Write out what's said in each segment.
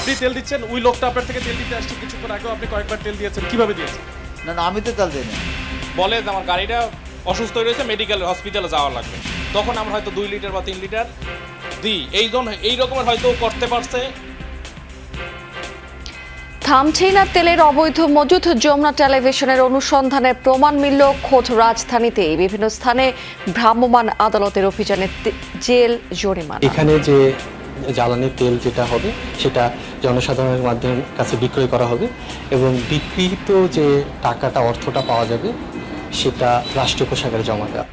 আপনি তেল দিচ্ছেন, ওই লোকটা আপনার থেকে তেল দিতে আসছে কিছুক্ষণ আগেও আপনি কয়েকবার তেল দিয়েছেন, কিভাবে দিয়েছেন? না না, আমি তো তেল দিই না। বলে যে আমার গাড়িটা অসুস্থ হয়ে রয়েছে, মেডিকেল হসপিটালে যাওয়া লাগবে, তখন আমরা হয়তো 2 লিটার বা 3 লিটার দিই। এই রকমের হয়তো করতে পারছে। থামছেই না তেলের অবৈধ মজুত। যমুনা টেলিভিশনের অনুসন্ধানে প্রমাণ মিলল খোদ রাজধানীতেই বিভিন্ন স্থানে ভ্রাম্যমাণ আদালতের অভিযানে জেল জরিমানা। এখানে যে জ্বালানি তেল যেটা হবে সেটা জনসাধারণের মাধ্যমে কাছে বিক্রয় করা হবে এবং বিক্রিত যে টাকাটা অর্থটা পাওয়া যাবে সেটা রাষ্ট্রীয় কোষাগারে জমা দেওয়া।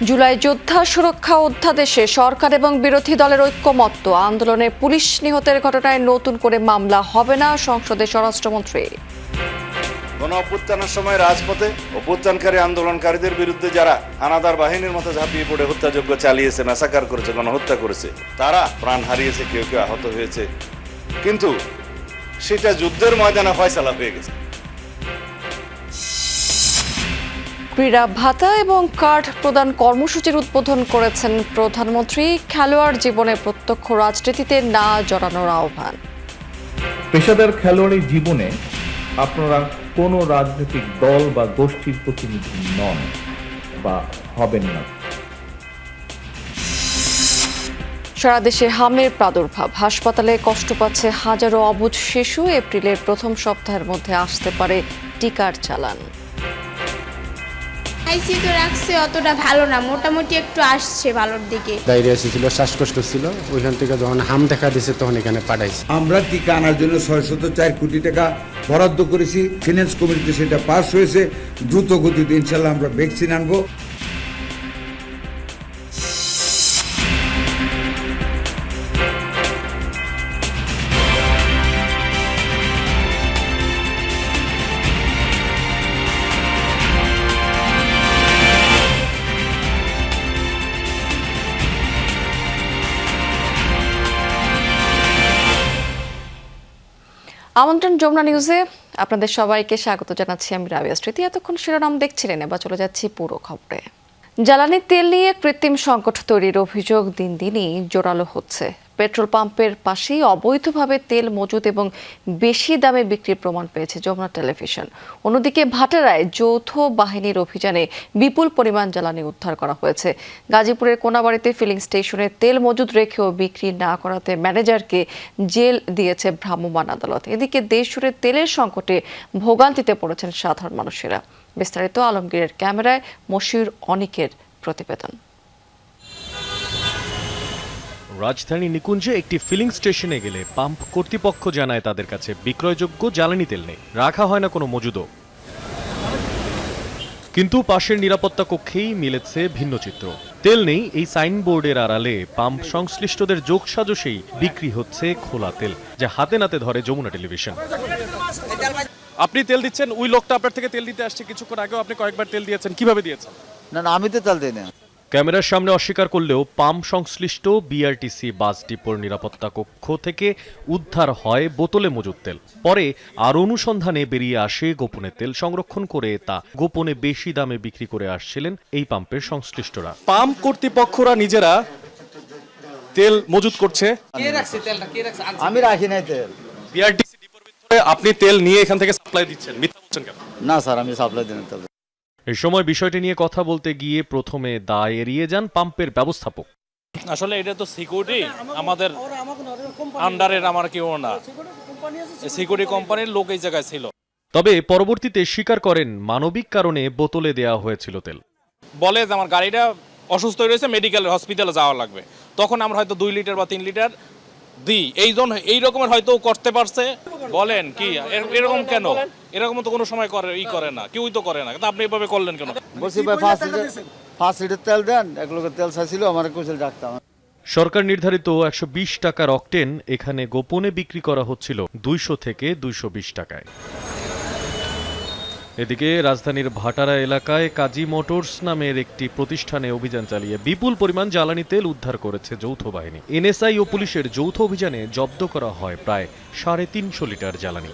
জুলাই যোদ্ধা সুরক্ষা অধ্যাদেশে সরকার এবং বিরোধী দলের ঐক্যমত্য। আন্দোলনে পুলিশ নিহতের ঘটনায় নতুন করে মামলা হবে না, সংসদে স্বরাষ্ট্রমন্ত্রী। গণ অভ্যুত্থানের সময় রাজপথে অভ্যুত্থানকারী আন্দোলনকারীদের বিরুদ্ধে যারা হানাদার বাহিনীর মতো ঝাঁপিয়ে পড়ে হত্যাযজ্ঞ চালিয়েছে, ম্যাসাকার করেছে, গণহত্যা করেছে, তারা প্রাণ হারিয়েছে, কেউ কেউ আহত হয়েছে, কিন্তু সেটা যুদ্ধের ময়দানে ফয়সালা হয়ে গেছে। ক্রীড়া ভাতা এবং কার্ড প্রদান কর্মসূচির উদ্বোধন করেছেন প্রধানমন্ত্রী। খেলোয়াড় জীবনে প্রত্যক্ষ রাজনীতিতে না জড়ানোর আহ্বান। পেশাদার খেলোয়াড়ি জীবনে আপনারা কোনো রাজনৈতিক দল বা গোষ্ঠীর প্রতিনিধি নন বা হবেন না। সারা দেশে হামের প্রাদুর্ভাব। হাসপাতালে কষ্ট পাচ্ছে হাজারো অবুঝ শিশু। এপ্রিলের প্রথম সপ্তাহের মধ্যে আসতে পারে টিকার চালান। আইসিইউতে রাখছে, অতটা ভালো না, মোটামুটি একটু আসছে ভালোর দিকে। ডায়রিয়া ছিল, শ্বাসকষ্ট ছিল, ওইখান থেকে যখন হাম দেখা দিয়েছে তখন এখানে পাঠাইছে। আমরা টিকা আনার জন্য 604 কোটি টাকা বরাদ্দ করেছি, ফিনান্স কমিটিতে সেটা পাস হয়েছে। দ্রুত গতিতে ইনশাল্লাহ আমরা ভ্যাকসিন আনবো। আমন্ত্রণ যমুনা নিউজে আপনাদের সবাইকে স্বাগত জানাচ্ছি। আমি রাবিয়া স্মৃতি। এতক্ষণ শিরোনাম দেখছিলেন, এবার চলে যাচ্ছি পুরো খবরে। জ্বালানি তেল নিয়ে কৃত্রিম সংকট তৈরির অভিযোগ দিন দিনই জোরালো হচ্ছে। পেট্রোল পাম্পের পাশেই অবৈধভাবে তেল মজুত এবং বেশি দামে বিক্রির প্রমাণ পেয়েছে যমুনা টেলিভিশন। অন্যদিকে ভাটারায় যৌথ বাহিনীর অভিযানে বিপুল পরিমাণ জ্বালানি উদ্ধার করা হয়েছে। গাজীপুরের কোনাবাড়িতে ফিলিং স্টেশনে তেল মজুত রেখেও বিক্রি না করাতে ম্যানেজারকে জেল দিয়েছে ভ্রাম্যমাণ আদালত। এদিকে দেশজুড়ে তেলের সংকটে ভোগান্তিতে পড়েছেন সাধারণ মানুষেরা। বিস্তারিত আলমগীরের ক্যামেরায় মশিউর অনিকের প্রতিবেদন। রাজধানী নিকুঞ্জে একটি ফিলিং স্টেশনে গেলে পাম্প কর্তৃপক্ষ জানায় তাদের কাছে বিক্রয়যোগ্য জ্বালানি তেল নেই, রাখা হয় না কোনো মজুদও। কিন্তু পাশের নিরাপত্তা কক্ষেই মিলেছে ভিন্ন চিত্র। তেল নেই এই সাইনবোর্ডের আড়ালে পাম্প সংশ্লিষ্টদের যোগসাজশেই বিক্রি হচ্ছে খোলা তেল, যা হাতে নাতে ধরে যমুনা টেলিভিশন। আপনি তেল দিচ্ছেন, ওই লোকটা আপনার থেকে তেল দিতে আসছে কিছুক্ষণ আগেও আপনি কয়েকবার তেল দিয়েছেন, কিভাবে দিয়েছেন? না না, আমি তো তেল দিই না। ক্যামেরার সামনে অস্বীকার করলেও পাম্প সংশ্লিষ্ট বিআরটিসি বাস ডিপোর নিরাপত্তা কক্ষ থেকে উদ্ধার হয় বোতলে মজুদ তেল। পরে আর অনুসন্ধানে বেরিয়ে আসে গোপনে তেল সংরক্ষণ করে তা গোপনে বেশি দামে বিক্রি করে আসছিলেন এই পাম্পের সংশ্লিষ্টরা। পাম্প কর্তৃপক্ষরা নিজেরা তেল মজুদ করছে। আমি রাখি নাই তেল। বিআরটিসি ডিপোর ভিতরে আপনি তেল নিয়ে এখান থেকে সাপ্লাই দিচ্ছেন, মিথ্যা বলছেন কেন? না স্যার, আমি সাপ্লাই দিই না তেল। এই সময় বিষয়টি নিয়ে কথা বলতে গিয়ে প্রথমে দায় এড়িয়ে যান পাম্পের ব্যবস্থাপক। আসলে এটা তো সিকিউরিটি, আমাদের আন্ডারের আমার কেউ না, সিকিউরিটি কোম্পানির লোক এই জায়গায় ছিল। তবে পরবর্তীতে স্বীকার করেন মানবিক কারণে বোতলে দেয়া হয়েছিল তেল। বলে যে আমার গাড়িটা অসুস্থ হয়ে রয়েছে, মেডিকেল হসপিটালে যাওয়া লাগবে, তখন আমরা হয়তো 2 লিটার বা 3 লিটার দিই। এই রকমের হয়তো করতে পারছে। বলেন কি এরকম কেন? এরকম তো কোনো সময় করে না, কেউই তো করে না, কিন্তু আপনি এভাবে করলেন কেন? বলছি ভাই 5 লিটার তেল দেন, 1 লোকের তেল চাইছিল, আমার কুশল ডাকতাম। সরকার নির্ধারিত 120 টাকার অকটেন এখানে গোপনে বিক্রি করা হচ্ছিল 200 থেকে 220 টাকায়। এদিকে রাজধানীর ভাটারা এলাকায় কাজী মোটরস নামের একটি প্রতিষ্ঠানে অভিযান চালিয়ে বিপুল পরিমাণ জ্বালানি তেল উদ্ধার করেছে যৌথ বাহিনী। এনএসআই ও পুলিশের যৌথ অভিযানে জব্দ করা হয় প্রায় 350 লিটার জ্বালানি।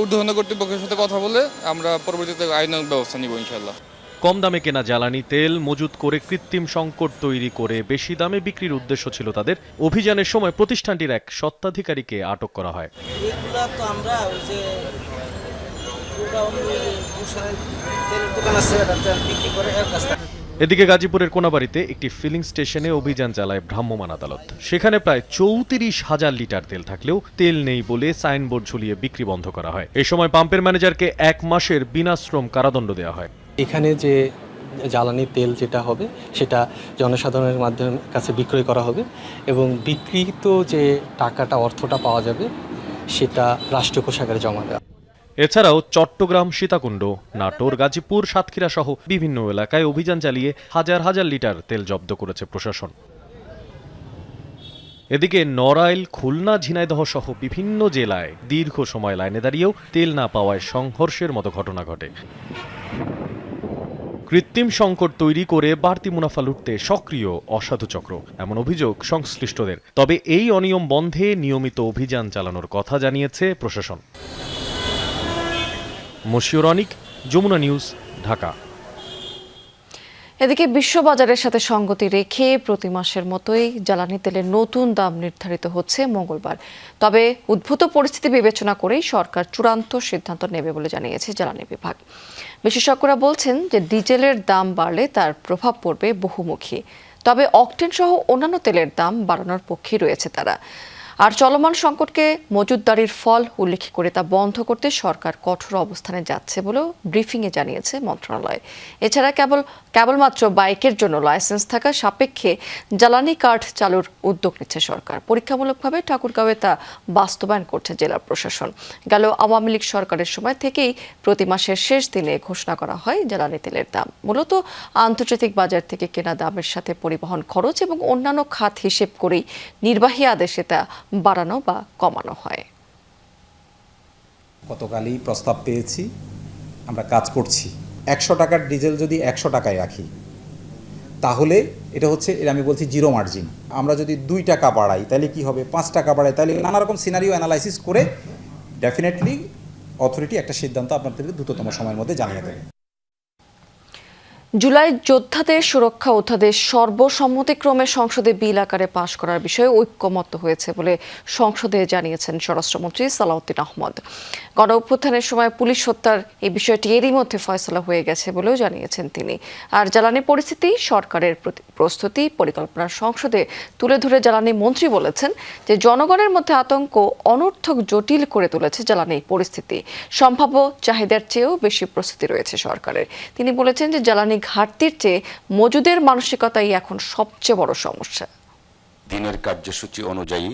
ঊর্ধ্বতন কর্তৃপক্ষের সাথে কথা বলে আমরা পরবর্তীতে আইনানুগ ব্যবস্থা নিব ইনশাআল্লাহ। কম দামে কেনা জ্বালানি তেল মজুত করে কৃত্রিম সংকট তৈরি করে বেশি দামে বিক্রির উদ্দেশ্য ছিল তাদের। অভিযানের সময় প্রতিষ্ঠানটির এক স্বত্বাধিকারীকে আটক করা হয়। এগুলা তো আমরা ওই যে তেলের দোকান আছে বিক্রি করে এর কাছ থেকে। এদিকে গাজীপুরের কোনাবাড়িতে একটি ফিলিং স্টেশনে অভিযান চালায় ভ্রাম্যমাণ আদালত। সেখানে প্রায় 34,000 লিটার তেল থাকলেও তেল নেই বলে সাইনবোর্ড ঝুলিয়ে বিক্রি বন্ধ করা হয়। এই সময় পাম্পের ম্যানেজারকে 1 মাসের বিনাশ্রম কারাদণ্ড দেওয়া হয়। এখানে যে জ্বালানি তেল যেটা হবে সেটা জনসাধারণের মাধ্যমে কাছে বিক্রয় করা হবে এবং বিক্রিত যে টাকাটা অর্থটা পাওয়া যাবে সেটা রাষ্ট্রীয় কোষাগারে জমা দেওয়া। এছাড়াও চট্টগ্রাম, সীতাকুণ্ড, নাটোর, গাজীপুর, সাতক্ষীরা সহ বিভিন্ন এলাকায় অভিযান চালিয়ে হাজার হাজার লিটার তেল জব্দ করেছে প্রশাসন। এদিকে নড়াইল, খুলনা, ঝিনাইদহ সহ বিভিন্ন জেলায় দীর্ঘ সময় লাইনে দাঁড়িয়েও তেল না পাওয়ায় সংঘর্ষের মতো ঘটনা ঘটে। কৃত্রিম সংকট তৈরি করে বাড়তি মুনাফা লুটতে সক্রিয় অসাধু চক্র, এমন অভিযোগ সংশ্লিষ্টদের। তবে এই অনিয়ম বন্ধে নিয়মিত অভিযান চালানোর কথা জানিয়েছে প্রশাসন। মশিউর অনিক, যমুনা নিউজ, ঢাকা। এদিকে বিশ্ববাজারের সাথে সঙ্গতি রেখে প্রতি মাসের মতোই জ্বালানি তেলের নতুন দাম নির্ধারিত হচ্ছে মঙ্গলবার। তবে উদ্ভূত পরিস্থিতি বিবেচনা করেই সরকার চূড়ান্ত সিদ্ধান্ত নেবে বলে জানিয়েছে জ্বালানি বিভাগ। বিশেষজ্ঞরা বলছেন যে ডিজেলের দাম বাড়লে তার প্রভাব পড়বে বহুমুখী। তবে অকটেন সহ অন্যান্য তেলের দাম বাড়ানোর পক্ষে রয়েছে তারা। আর চলমান সংকটকে মজুতদারির ফল উল্লেখ করে তা বন্ধ করতে সরকার কঠোর অবস্থানে যাচ্ছে বলেও ব্রিফিংয়ে জানিয়েছে মন্ত্রণালয়। এছাড়া কেবলমাত্র বাইকের জন্য লাইসেন্স থাকা সাপেক্ষে জ্বালানি কার্ড চালুর উদ্যোগ নিচ্ছে সরকার। পরীক্ষামূলকভাবে ঠাকুরগাঁওয়ে তা বাস্তবায়ন করছে জেলা প্রশাসন। গেল আওয়ামী লীগ সরকারের সময় থেকেই প্রতি মাসের শেষ দিনে ঘোষণা করা হয় জ্বালানি তেলের দাম। মূলত আন্তর্জাতিক বাজার থেকে কেনা দামের সাথে পরিবহন খরচ এবং অন্যান্য খাত হিসেব করেই নির্বাহী আদেশে তা বাড়ানো বা কমানো হয়। গতকালই প্রস্তাব পেয়েছি, আমরা কাজ করছি। 100 টাকার ডিজেল যদি 100 টাকায় রাখি তাহলে এটা হচ্ছে, আমি বলছি জিরো মার্জিন। আমরা যদি 2 টাকা বাড়াই তাহলে কি হবে, 5 টাকা বাড়াই তাহলে নানা রকম সিনারিও অ্যানালাইসিস করে ডেফিনেটলি অথরিটি একটা সিদ্ধান্ত আপনাদেরকে দ্রুততম সময়ের মধ্যে জানিয়ে দেবে। জুলাই যোদ্ধাদের সুরক্ষা অধ্যাদেশ সর্বসম্মতিক্রমে সংসদে বিল আকারে পাশ করার বিষয়ে ঐক্যমত্য হয়েছে বলে সংসদে জানিয়েছেন স্বরাষ্ট্রমন্ত্রী সালাউদ্দিন আহমদ। গণ অভ্যুত্থানের সময় পুলিশ হত্যার এই বিষয়টি এরই মধ্যে ফয়সলা হয়ে গেছে বলেও জানিয়েছেন তিনি। আর জ্বালানি পরিস্থিতি সরকারের প্রস্তুতি পরিকল্পনা সংসদে তুলে ধরে জ্বালানি মন্ত্রী বলেছেন যে জনগণের মধ্যে আতঙ্ক অনর্থক জটিল করে তুলেছে জ্বালানি পরিস্থিতি। সম্ভাব্য চাহিদার চেয়েও বেশি প্রস্তুতি রয়েছে সরকারের। তিনি বলেছেন যে জ্বালানি ঘাটতির চেয়ে মজুদের মানসিকতাই এখন সবচেয়ে বড় সমস্যা। দিনের কার্যসূচি অনুযায়ী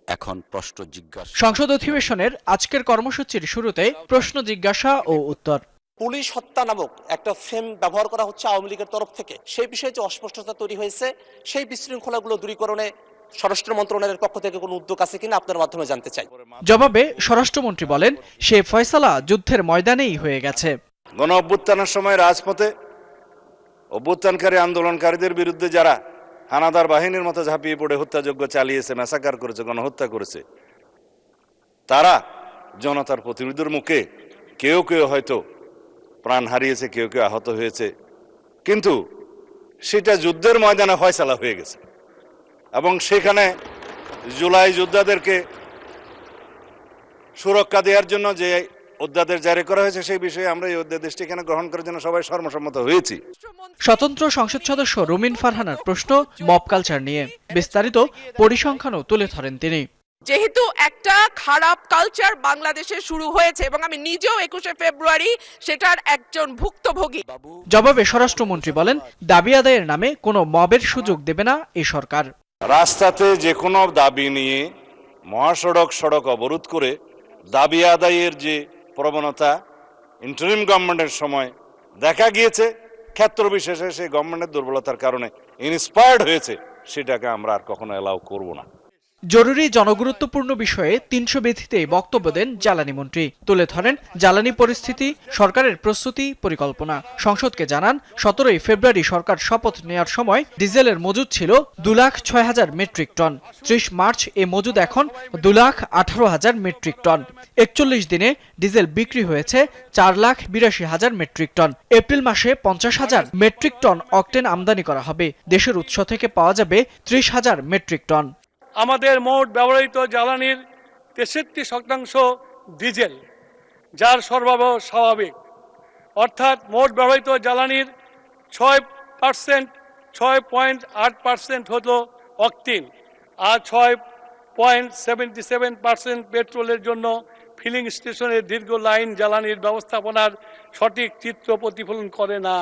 এখন প্রশ্ন জিজ্ঞাসা। সংসদ অধিবেশনের আজকের কর্মসূচির শুরুতে প্রশ্ন জিজ্ঞাসা ও উত্তর। পুলিশ হত্যা নামক একটা ফ্রেম ব্যবহার করা হচ্ছে আওয়ামী লীগের তরফ থেকে। সেই বিষয়ে যে অস্পষ্টতা তৈরি হয়েছে, সেই বিশৃঙ্খলাগুলো দূরীকরণে স্বরাষ্ট্র মন্ত্রণালয়ের পক্ষ থেকে কোনো উদ্যোগ আছে কিনা আপনার মাধ্যমে জানতে চাই। জবাবে স্বরাষ্ট্রমন্ত্রী বলেন, সে ফয়সালা যুদ্ধের ময়দানেই হয়ে গেছে। গণ অভ্যুত্থানের সময় রাজপথে অভ্যুত্থানকারী আন্দোলনকারীদের বিরুদ্ধে যারা হানাদার বাহিনীর মতো ঝাঁপিয়ে পড়ে হত্যাযজ্ঞ চালিয়েছে, ম্যাসাকার করেছে, গণহত্যা করেছে, তারা জনতার প্রতিরোধের মুখে কেউ কেউ হয়তো প্রাণ হারিয়েছে, কেউ কেউ আহত হয়েছে, কিন্তু সেটা যুদ্ধের ময়দানে ফয়সালা হয়ে গেছে। এবং সেখানে জুলাই যোদ্ধাদেরকে সুরক্ষা দেওয়ার জন্য যে অধ্যাদেশ জারি করা হয়েছে, সেই বিষয়ে আমরা এই অধ্যাদেশটি এখানে গ্রহণ করার জন্য সবাই সর্বসম্মত হয়েছি। স্বতন্ত্র সংসদ সদস্য রুমিন ফারহানার প্রশ্ন মব কালচার নিয়ে। বিস্তারিত পরিসংখ্যানও তুলে ধরেন তিনি। যেহেতু একটা খারাপ কালচার বাংলাদেশে শুরু হয়েছে এবং আমি নিজেও 21শে ফেব্রুয়ারি সেটার একজন ভুক্তভোগী। জবাবে স্বরাষ্ট্রমন্ত্রী বলেন, দাবি আদায়ের নামে কোনো মবের সুযোগ দেবে না এই সরকার। রাস্তাতে যে কোনো দাবি নিয়ে সড়ক অবরোধ করে দাবি আদায়ের যে প্রবণতা ইন্টারিম গভর্নমেন্টের সময় দেখা গিয়েছে, ক্ষেত্র বিশেষে সেই গভর্নমেন্টের দুর্বলতার কারণে ইন্সপায়ার্ড হয়েছে, সেটাকে আমরা আর কখনো অ্যালাউ করব না। জরুরি জনগুরুত্বপূর্ণ বিষয়ে 300 ব্যথিতে বক্তব্য দেন জ্বালানি মন্ত্রী। তুলে ধরেন জ্বালানি পরিস্থিতি, সরকারের প্রস্তুতি পরিকল্পনা। সংসদকে জানান 17 ফেব্রুয়ারি সরকার শপথ নেওয়ার সময় ডিজেলের মজুদ ছিল 2,06,000 মেট্রিক টন। 30 মার্চ এ মজুদ এখন 2,18,000 মেট্রিক টন। 41 দিনে ডিজেল বিক্রি হয়েছে 4,82,000 মেট্রিক টন। এপ্রিল মাসে 50,000 মেট্রিক টন অকটেন আমদানি করা হবে। দেশের উৎস থেকে পাওয়া যাবে 30,000 মেট্রিক টন। আমাদের মোট ব্যবহৃত জ্বালানির 63% ডিজেল, যার সরবরাহ স্বাভাবিক, অর্থাৎ মোট ব্যবহৃত জ্বালানির 6.8% হলো অকটেন আর 6.77% পেট্রোলের জন্য ফিলিং স্টেশনের দীর্ঘ লাইন জ্বালানির ব্যবস্থাপনার সঠিক চিত্র প্রতিফলন করে না।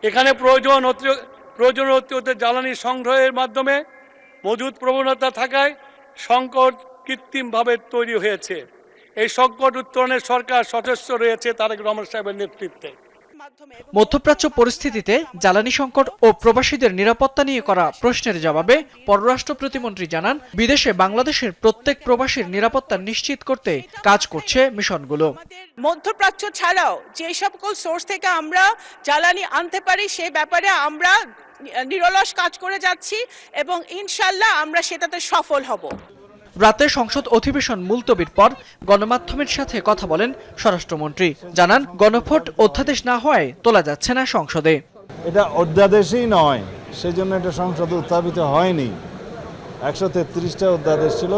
এখানে প্রয়োজনীয় জ্বালানি সংগ্রহের মাধ্যমে মজুদ প্রবণতা থাকায় সংকট কৃত্রিমভাবে তৈরি হয়েছে। এই সংকট উত্তরণে সরকার সচেষ্ট রয়েছে তারেক রহমান সাহেবের নেতৃত্বে। মধ্যপ্রাচ্য পরিস্থিতিতে জ্বালানি সংকট ও প্রবাসীদের নিরাপত্তা নিয়ে করা প্রশ্নের জবাবে পররাষ্ট্র প্রতিমন্ত্রী জানান, বিদেশে বাংলাদেশের প্রত্যেক প্রবাসীর নিরাপত্তা নিশ্চিত করতে কাজ করছে মিশনগুলো। মধ্যপ্রাচ্য ছাড়াও যে সকল সোর্স থেকে আমরা জ্বালানি আনতে পারি সে ব্যাপারে আমরা নিরলস কাজ করে যাচ্ছি এবং ইনশাআল্লাহ আমরা সেটাতে সফল হব। রাতে সংসদ অধিবেশন মুলতবির পর গণমাধ্যমের সাথে কথা বলেন স্বরাষ্ট্রমন্ত্রী। জানান, গণভোট অধ্যাদেশ না হওয়ায় তোলা যাচ্ছে না সংসদে। এটা অধ্যাদেশই নয়, সেজন্য এটা সংসদে উত্থাপিত হয়নি। 133টা অধ্যাদেশ ছিল,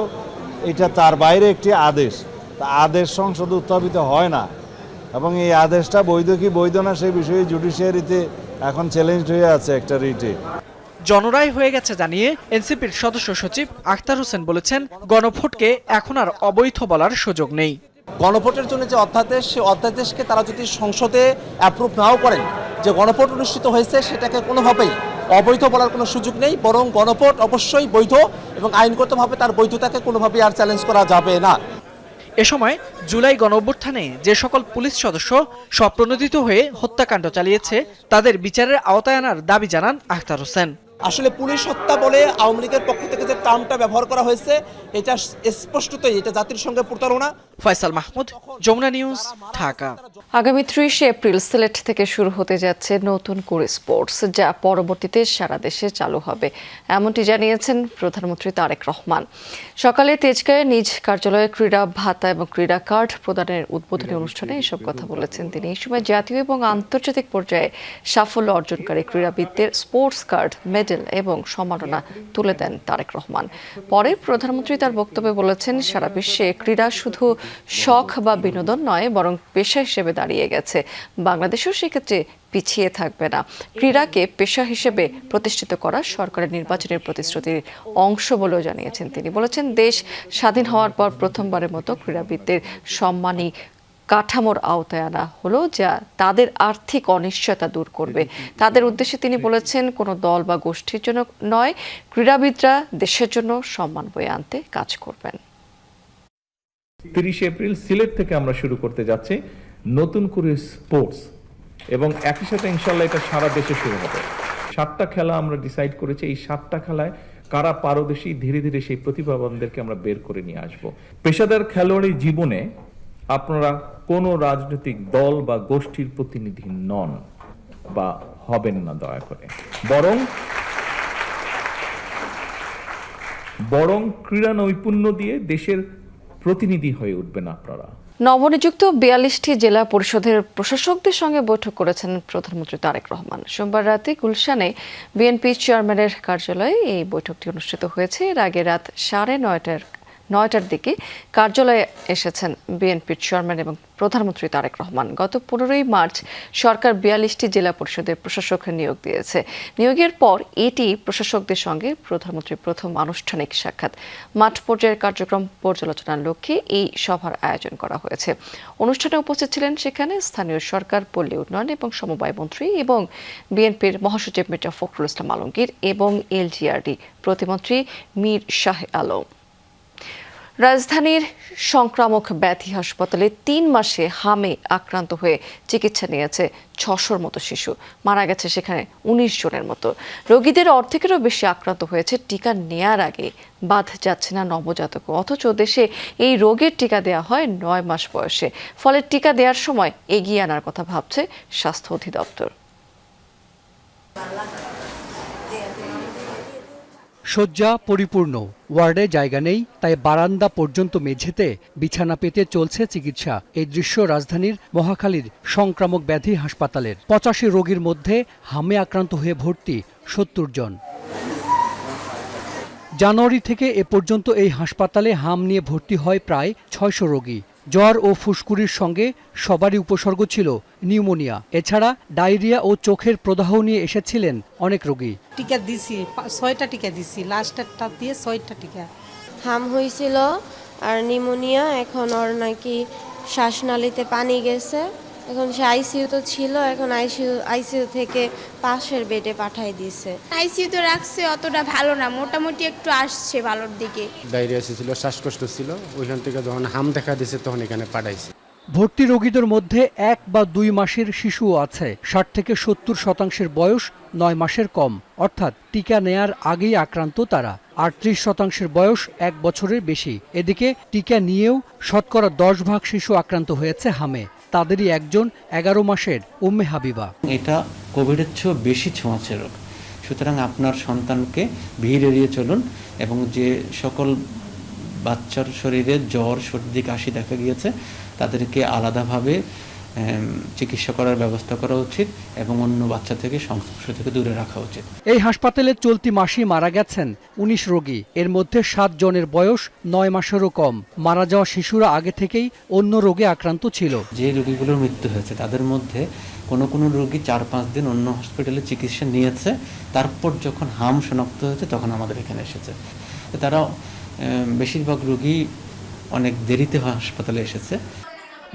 এটা তার বাইরে একটি আদেশ। আদেশ সংসদে উত্থাপিত হয় না এবং এই আদেশটা বৈধ কি বৈধ না সেই বিষয়ে জুডিশিয়ারিতে এখন চ্যালেঞ্জ হয়ে আছে একটা রিটে। জনরায় হয়ে গেছে জানিয়ে এনসিপির সদস্য সচিব আখতার হোসেন বলেছেন, গণভোটকে এখন আর অবৈধ বলার সুযোগ নেই। গণভোটের জন্য যে অধ্যাদেশ, সেই অধ্যাদেশকে তারা যদি সংসদে অ্যাপ্রুভ নাও করেন, যে গণভোট অনুষ্ঠিত হয়েছে সেটাকে কোনোভাবেই অবৈধ বলার কোনো সুযোগ নেই, বরং গণভোট অবশ্যই বৈধ এবং আইনগতভাবে তার বৈধতাকে কোনোভাবেই আর চ্যালেঞ্জ করা যাবে না। এ সময় জুলাই গণঅভ্যুত্থানে যে সকল পুলিশ সদস্য স্বপ্রণোদিত হয়ে হত্যাকাণ্ড চালিয়েছে তাদের বিচারের আওতায় আনার দাবি জানান আখতার হোসেন। আসলে পুলিশ হত্যা বলে আওয়ামী লীগের পক্ষ থেকে যে টার্মটা ব্যবহার করা হয়েছে এটা স্পষ্টতই এটা জাতির সঙ্গে প্রতারণা। ফয়সাল মাহমুদ, যমুনা নিউজ, ঢাকা। আগামী 30 এপ্রিল সিলেট থেকে শুরু হতে যাচ্ছে নতুন কুড়ি স্পোর্টস, যা পরবর্তীতে সারা দেশে চালু হবে, এমনটি জানিয়েছেন প্রধানমন্ত্রী তারেক রহমান। সকালে তেজগাঁয়ে নিজ কার্যালয়ে ক্রীড়া ভাতা এবং ক্রীড়া কার্ড প্রদানের উদ্বোধনী অনুষ্ঠানে এসব কথা বলেছেন তিনি। এই সময় জাতীয় এবং আন্তর্জাতিক পর্যায়ে সাফল্য অর্জনকারী ক্রীড়াবিদদের স্পোর্টস কার্ড, মেডেল এবং সম্মাননা তুলে দেন তারেক রহমান। পরে প্রধানমন্ত্রী তার বক্তব্যে বলেছেন, সারা বিশ্বে ক্রীড়া শুধু শখ বা বিনোদন নয়, বরং পেশা হিসেবে দাঁড়িয়ে গেছে। বাংলাদেশও সেক্ষেত্রে পিছিয়ে থাকবে না। ক্রীড়াকে পেশা হিসেবে প্রতিষ্ঠিত করা সরকারের নির্বাচনের প্রতিশ্রুতির অংশ বলেও জানিয়েছেন তিনি। বলেছেন, দেশ স্বাধীন হওয়ার পর প্রথমবারের মতো ক্রীড়াবিদদের সম্মানী কাঠামোর আওতায় আনা হলো, যা তাদের আর্থিক অনিশ্চয়তা দূর করবে। তাদের উদ্দেশ্যে তিনি বলেছেন, কোনো দল বা গোষ্ঠীর জন্য নয়, ক্রীড়াবিদরা দেশের জন্য সম্মান বয়ে আনতে কাজ করবেন। 30 এপ্রিল সিলেট থেকে আমরা শুরু করতে যাচ্ছি নতুন করে স্পোর্টস, এবং একই সাথে ইনশাল্লাহ এটা সারা দেশে শুরু হবে। 7টা খেলা আমরা ডিসাইড করেছি, এই 7টা খেলায় কারা পারদর্শী, ধীরে ধীরে সেই প্রতিভাবানদেরকে আমরা বের করে নিয়ে আসব। পেশাদার খেলোয়াড়ি জীবনে আপনারা কোনো রাজনৈতিক দল বা গোষ্ঠীর প্রতিনিধি নন বা হবেন না দয়া করে, বরং ক্রীড়া নৈপুণ্য দিয়ে দেশের প্রতিনিধি হয়ে উঠবেন আপনারা। নবনিযুক্ত 42টি জেলা পরিষদের প্রশাসকদের সঙ্গে বৈঠক করেছেন প্রধানমন্ত্রী তারেক রহমান। সোমবার রাতে গুলশানে বিএনপি চেয়ারম্যানের কার্যালয়ে এই বৈঠকটি অনুষ্ঠিত হয়েছে। এর আগে রাত 9:30টার দিকে কার্যালয়ে এসেছেন বিএনপির চেয়ারম্যান এবং প্রধানমন্ত্রী তারেক রহমান। গত 15ই মার্চ সরকার 42টি জেলা পরিষদের প্রশাসক নিয়োগ দিয়েছে। নিয়োগের পর এটি প্রশাসকদের সঙ্গে প্রধানমন্ত্রীর প্রথম আনুষ্ঠানিক সাক্ষাৎ। মাঠ পর্যায়ের কার্যক্রম পর্যালোচনার লক্ষ্যে এই সভার আয়োজন করা হয়েছে। অনুষ্ঠানে উপস্থিত ছিলেন সেখানে স্থানীয় সরকার, পল্লী উন্নয়ন এবং সমবায় মন্ত্রী এবং বিএনপির মহাসচিব মির্জা ফখরুল ইসলাম আলমগীর এবং এলজিআরডি প্রতিমন্ত্রী মীর শাহ আলম। রাজধানীর সংক্রামক ব্যাধি হাসপাতালে ৩ মাসে হামে আক্রান্ত হয়ে চিকিৎসা নিয়েছে ৬০০-র মতো শিশু। মারা গেছে সেখানে ১৯ জনের মতো। রোগীদের অর্ধেকেরও বেশি আক্রান্ত হয়েছে টিকা নেয়ার আগে। বাদ যাচ্ছে না নবজাতক, অথচ দেশে এই রোগের টিকা দেওয়া হয় ৯ মাস বয়সে। ফলে টিকা দেওয়ার সময় এগিয়ে আনার কথা ভাবছে স্বাস্থ্য অধিদপ্তর। শয্যা পরিপূর্ণ, ওয়ার্ডে জায়গা নেই, তাই বারান্দা পর্যন্ত মেঝেতে বিছানা পেতে চলছে চিকিৎসা। এই দৃশ্য রাজধানীর মহাখালীর সংক্রামক ব্যাধি হাসপাতালের। ৮৫ রোগীর মধ্যে হামে আক্রান্ত হয়ে ভর্তি ৭০ জন। জানুয়ারি থেকে এ পর্যন্ত এই হাসপাতালে হাম নিয়ে ভর্তি হয় প্রায় ৬০০ রোগী। জ্বর ও ফুসকুড়ির সঙ্গে সবারই উপসর্গ ছিল নিউমোনিয়া। এছাড়া ডায়রিয়া ও চোখের প্রদাহ নিয়ে এসেছিলেন অনেক রোগী। টিকা দিছি, ৬টা টিকা দিছি, লাস্টটা দিয়ে 6টা টিকা। হাম হয়েছিল আর নিউমোনিয়া, এখন ওর নাকি শ্বাসনালীতে পানি গেছে। এখন সে আইসিইউতে ছিল, এখন আইসিইউ থেকে পাশের বেডে পাঠাই দিয়েছে। আইসিইউতে রাখছে, অতটা ভালো না, মোটামুটি একটু আসছে ভালোর দিকে। ডায়রিয়া ছিল, শ্বাসকষ্ট ছিল, ওইখান থেকে যখন হাম দেখা দিয়েছে তখন এখানে পাঠাইছে। ভর্তি রোগীদের মধ্যে ১ বা ২ মাসের শিশুও আছে। ৬০ থেকে ৭০% বয়স ৯ মাসের কম, অর্থাৎ টিকা নেয়ার আগেই আক্রান্ত তারা। ৩৮% বয়স ১ বছরের বেশি। এদিকে টিকা নিয়েও শতকরা ১০% শিশু আক্রান্ত হয়েছে হামে। তাদেরই একজন ১১ মাসের উম্মে হাবিবা। এটা কোভিডের চেয়েও বেশি ছোঁয়াচে রোগ, সুতরাং আপনার সন্তানকে ভিড় এড়িয়ে চলুন এবং যে সকল বাচ্চার শরীরে জ্বর, সর্দি, কাশি দেখা গিয়েছে তাদেরকে আলাদাভাবে চিকিৎসা করার ব্যবস্থা করা উচিত এবং অন্য বাচ্চা থেকে সংস্পর্শ থেকে দূরে রাখা উচিত। এই হাসপাতালে চলতি মাসে মারা গেছেন ১৯ রোগী। এর মধ্যে ৭ জনের বয়স ৯ মাসেরও কম। মারা যাওয়া শিশুরা আগে থেকেই অন্য রোগে আক্রান্ত ছিল। যে রোগীগুলোর মৃত্যু হয়েছে তাদের মধ্যে কোনো রোগী ৪-৫ দিন অন্য হসপিটালে চিকিৎসা নিয়েছে, তারপর যখন হাম শনাক্ত হয়েছে তখন আমাদের এখানে এসেছে। তারা বেশিরভাগ রোগী অনেক দেরিতে হাসপাতালে এসেছে।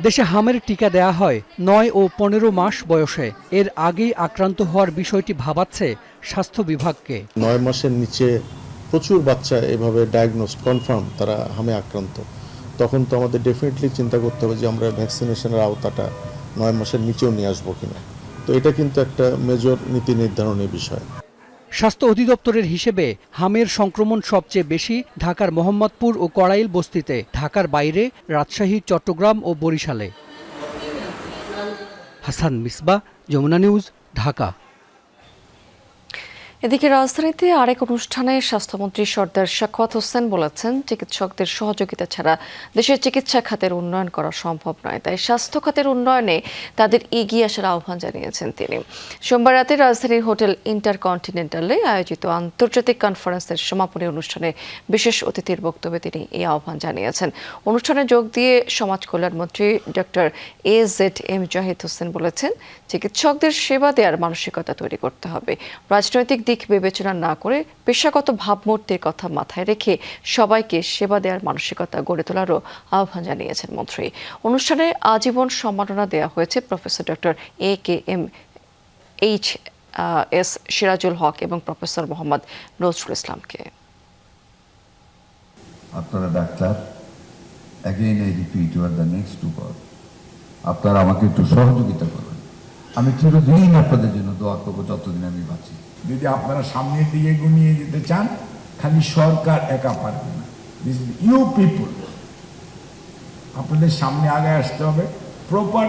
দেশে হামের টিকা দেয়া হয় ৯ ও ১৫ মাস বয়সে। এর আগেই আক্রান্ত হওয়ার বিষয়টি ভাবাচ্ছে স্বাস্থ্য বিভাগকে। ৯ মাসের নিচে প্রচুর বাচ্চা এভাবে ডায়াগনোসড কনফার্ম তারা হামে আক্রান্ত, তখন তো আমাদের ডেফিনেটলি চিন্তা করতে হবে যে আমরা ভ্যাকসিনেশনের আওতাটা ৯ মাসের নিচেও নিয়ে আসবো কিনা। তো এটা কিন্তু একটা মেজর নীতি নির্ধারণের বিষয়। স্বাস্থ্য অধিদপ্তরের হিসেবে হামের সংক্রমণ সবচেয়ে বেশি ঢাকার মোহাম্মদপুর ও কড়াইল বস্তিতে, ঢাকার বাইরে রাজশাহী, চট্টগ্রাম ও বরিশালে। হাসান মিসবাহ, যমুনা নিউজ, ঢাকা। এদিকে রাজধানীতে আরেক অনুষ্ঠানে স্বাস্থ্যমন্ত্রী সরদার শাখাওয়াত হোসেন বলেছেন, চিকিৎসকদের সহযোগিতা ছাড়া দেশের চিকিৎসা খাতের উন্নয়ন করা সম্ভব নয়। তাই স্বাস্থ্য খাতের উন্নয়নে তাদের এগিয়ে আসার আহ্বান জানিয়েছেন তিনি। সোমবার রাতে রাজধানীর হোটেল ইন্টারকন্টিনেন্টালে আয়োজিত আন্তর্জাতিক কনফারেন্সের সমাপনী অনুষ্ঠানে বিশেষ অতিথির বক্তব্যে তিনি এই আহ্বান জানিয়েছেন। অনুষ্ঠানে যোগ দিয়ে সমাজ কল্যাণমন্ত্রী ডক্টর AZM জাহিদ হোসেন বলেছেন, চিকিৎসকদের সেবা দেওয়ার মানসিকতা তৈরি করতে হবে। রাজনৈতিক দিক বিবেচনা না করে পেশাগত ভাবমূর্তির কথা মাথায় রেখে সবাইকে সেবা দেওয়ার মানসিকতা গড়ে তোলারও আহ্বান জানিয়েছেন মন্ত্রী। অনুষ্ঠানে আজীবন সম্মাননা দেওয়া হয়েছে প্রফেসর ডক্টর AKMHS সিরাজুল হক এবং প্রফেসর মোহাম্মদ নজরুল ইসলামকে। আপনারা doctor, again I repeat, you are the next to God. আপনারা আমাকে একটু সহযোগিতা করবেন। আমি চিরদিন আপনাদের জন্য দোয়া করবো যতদিন আমি বাঁচি। যদি আপনারা সামনের দিকে এগিয়ে যেতে চান, খালি সরকার একা পারবে না। দিস ইজ ইউ পিপল, আপনাদের সামনে আগে আসতে হবে, প্রপার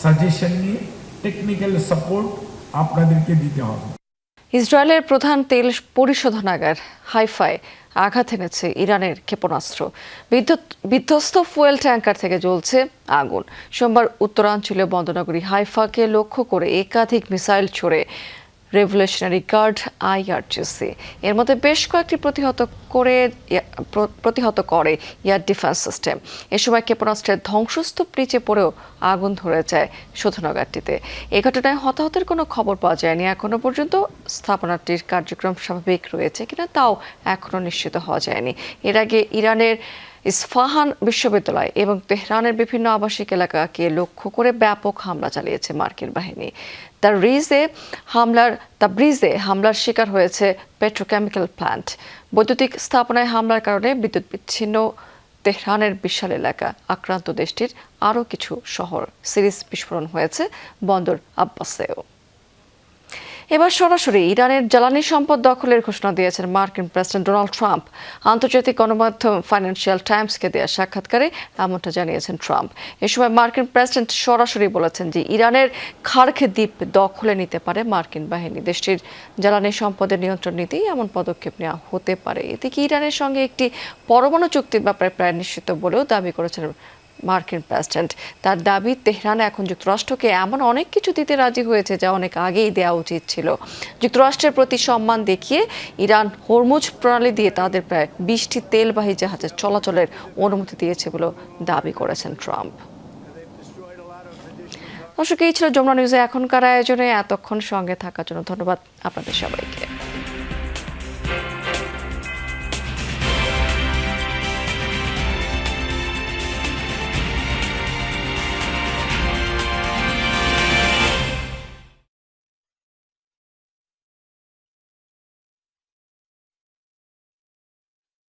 সাজেশন নিয়ে টেকনিক্যাল সাপোর্ট আপনাদেরকে দিতে হবে। ইসরায়েলের প্রধান তেল পরিশোধনাগার হাইফায় আঘাত এনেছে ইরানের ক্ষেপণাস্ত্র। বিধ্বস্ত ফুয়েল ট্যাঙ্কার থেকে জ্বলছে আগুন। সোমবার উত্তরাঞ্চলীয় বন্দরনগরী হাইফাকে লক্ষ্য করে একাধিক মিসাইল ছড়ে রেভলিউশনারি গার্ড IRGC। এর মধ্যে বেশ কয়েকটি প্রতিহত করে এয়ার ডিফেন্স সিস্টেম। এ সময় ক্ষেপণাস্ত্রের ধ্বংসস্তূপ নিচে পড়েও আগুন ধরে যায় শোধনাগারটিতে। এ ঘটনায় হতাহতের কোনো খবর পাওয়া যায়নি এখনো পর্যন্ত। স্থাপনাটির কার্যক্রম স্বাভাবিক রয়েছে কিনা তাও এখনো নিশ্চিত হওয়া যায়নি। এর আগে ইরানের ইস্ফাহান বিশ্ববিদ্যালয় এবং তেহরানের বিভিন্ন আবাসিক এলাকাকে লক্ষ্য করে ব্যাপক হামলা চালিয়েছে মার্কিন বাহিনী। তাবরিজে হামলার শিকার হয়েছে পেট্রোকেমিক্যাল প্ল্যান্ট। বৈদ্যুতিক স্থাপনায় হামলার কারণে বিদ্যুৎ বিচ্ছিন্ন তেহরানের বিশাল এলাকা আক্রান্ত দেশটির আরও কিছু শহর। সিরিজ বিস্ফোরণ হয়েছে বন্দর আব্বাসেও। এবার সরাসরি ইরানের জ্বালানি সম্পদ দখলের ঘোষণা দিয়েছেন মার্কিন প্রেসিডেন্ট ডোনাল্ড ট্রাম্প। আন্তর্জাতিক গণমাধ্যম ফাইন্যান্সিয়াল টাইমসকে দেওয়া সাক্ষাৎকারে এমনটা জানিয়েছেন ট্রাম্প। এ সময় মার্কিন প্রেসিডেন্ট সরাসরি বলেছেন যে ইরানের খার্ক দ্বীপ দখলে নিতে পারে মার্কিন বাহিনী। দেশটির জ্বালানি সম্পদের নিয়ন্ত্রণ নিতেই এমন পদক্ষেপ নেওয়া হতে পারে। এদিকে ইরানের সঙ্গে একটি পরমাণু চুক্তির ব্যাপারে প্রায় নিশ্চিত বলেও দাবি করেছেন মার্কিন প্রেসিডেন্ট। তার দাবি, তেহরান এখন যুক্তরাষ্ট্রকে এমন অনেক কিছু দিতে রাজি হয়েছে যা অনেক আগেই দেওয়া উচিত ছিল। যুক্তরাষ্ট্রের প্রতি সম্মান দেখিয়ে ইরান হরমুজ প্রণালী দিয়ে তাদের প্রায় 20টি তেলবাহী জাহাজের চলাচলের অনুমতি দিয়েছে বলেও দাবি করেছেন ট্রাম্প। দর্শক, এই ছিল যমুনা নিউজে এখনকার আয়োজনে। এতক্ষণ সঙ্গে থাকার জন্য ধন্যবাদ আপনাদের সবাইকে।